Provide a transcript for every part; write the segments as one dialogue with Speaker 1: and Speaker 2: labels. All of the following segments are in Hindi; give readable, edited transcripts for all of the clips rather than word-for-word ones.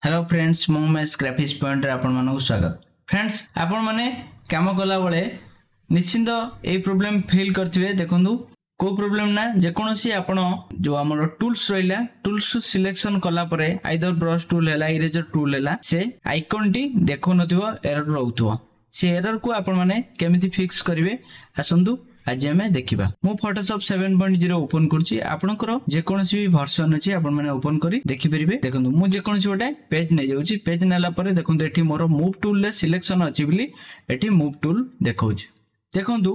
Speaker 1: हेलो फ्रेंड्स मु महेश ग्राफिक्स पॉइंट रे आपण मानक स्वागत। फ्रेंड्स आपण माने काम कला बेले निश्चिंत ए प्रॉब्लम फेल करथिबे। देखंतु को प्रॉब्लम ना जेकोनसी आपण जो हमर टूल्स रहिला टूल्स सिलेक्शन कला परे आइदर ब्रश टूल हैला इरेजर टूल हैला से आइकन टी देखो नथिबो एरर रहउथबो। से एरर को आपण माने केमिति फिक्स करिवे आसंतु आज आम देखा। मु फोटोशॉप 7.0 ओपन करछि। आपनकर जे कोनसी भी वर्जन अछि आपण माने ओपन करी देखि परिबे। देखंतु मु जे कोनसी गोटे पेज नै जाउछि। पेज नेला परे देखंतु एठी मोर मूव टूल ले सिलेक्शन अछि बिली एठी मूव टूल देखौछि। देखंतु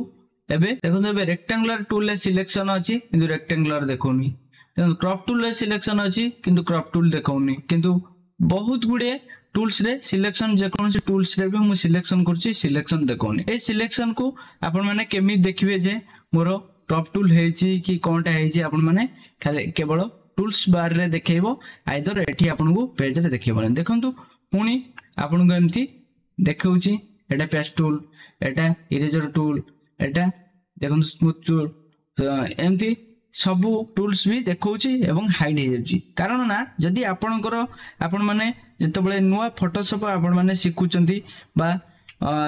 Speaker 1: एबे रेक्टेंगुलर टूल ले सिलेक्शन अछि किंतु रेक्टेंगुलर देखौनी। देखंतु क्रॉप टूल ले सिलेक्शन अछि किंतु क्रॉप टूल देखौनी। किंतु बहुत गुडे टूल्स रे सिलेक्शन जे कोनसी टूल्स रे भी मु सिलेक्शन करछि सिलेक्शन देखौनी। ए सिलेक्शन को आपण माने केमि देखिबे जे मोर टॉप टूल हेछि कि कोनटा हेछि आपण माने केवल टूल्स बार रे देखैबो। आइदर एठी आपण को पेज रे देखैबो। देखंतु पुनी आपण को एम्ति देखौछि एटा पेस्ट टूल एटा इरेजर टूल एटा देखंतु स्मूथ टूल एम्ति सबु टूल्स भी देखौछि एवं हाइड हे जाउछि। कारण ना जदि आपण माने जतबळे नुवा फोटोशॉप आपण माने सिखुचंती बा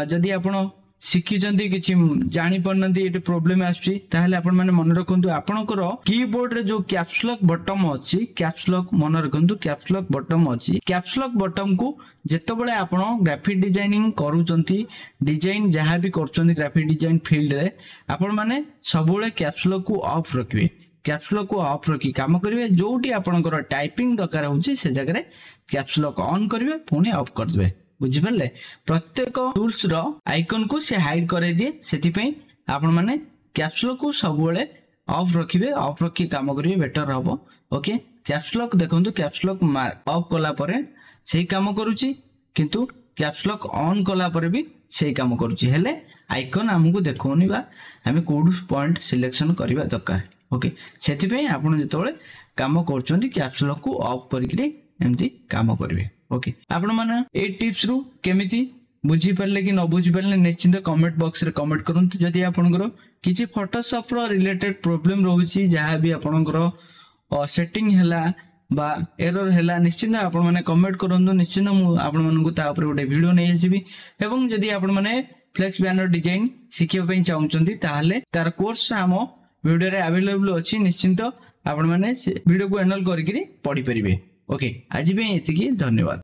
Speaker 1: जदि आपण सिखिचंती किछि जानि पड़नंती एटे प्रॉब्लम आछी ताहले आपण माने मन रखंतु आपणकर कीबोर्ड रे जो कैप्स लॉक बटन अछि कैप्स लॉक मन रखंतु कैप्स लॉक बटन अछि। कैप्स लॉक बटन को जतबळे आपण ग्राफिक डिजाइनिंग करूचंती डिजाइन जहां भी करचंती ग्राफिक डिजाइन फील्ड रे आपण माने सबुळे कैप्स लॉक को ऑफ रखिबे। कैप्स लॉक को ऑफ रखी काम करिवे। जोटी आपणकर टाइपिंग दरकार होछि से जगह रे कैप्स लॉक ऑन करिवे पुणी ऑफ कर देबे। बुझि परले प्रत्येक टूल्स रो आइकन को से हाइड करे दिए। सेति पई आपण माने कैप्स लॉक को सबुळे ऑफ रखिबे। ऑफ रखी काम करिवे बेटर हबो। ओके कैप्स लॉक देखंतु कैप्स लॉक ऑफ कला परे सेही काम करूची किंतु कैप्स लॉक ऑन कला परे भी सेही काम करूची। हेले आइकन हमकु देखोनी बा हमें कोड पॉइंट सिलेक्शन करिवा दरकार। ओके सेति पई आपण जतोळे काम करचंती कैप्स लॉक को ऑफ करिके एम्ति काम करिवे। ओके आपण माने ए टिप्स रु केमिति बुझी परले कि न बुझी परले निश्चित कमेंट बॉक्स रे कमेंट करंतु। जदि आपनकर किछि फोटोशॉप रो रिलेटेड प्रॉब्लम रहउची जहां भी आपनकर सेटिंग हैला बा एरर हैला निश्चित आपण माने कमेंट करंतु। निश्चित मु आपण मानकु ता ऊपर गोटे वीडियो नै आसीबी। एवं जदि आपण माने फ्लेक्स बैनर डिजाइन सिखिबा पई चाहुचंती ताहले तार कोर्स हम वीडियो रे अवेलेबल अछि। निश्चित आपण माने वीडियो को एनरोल करिकरी पढि परिबे। ओके आज भी एतिकी धन्यवाद।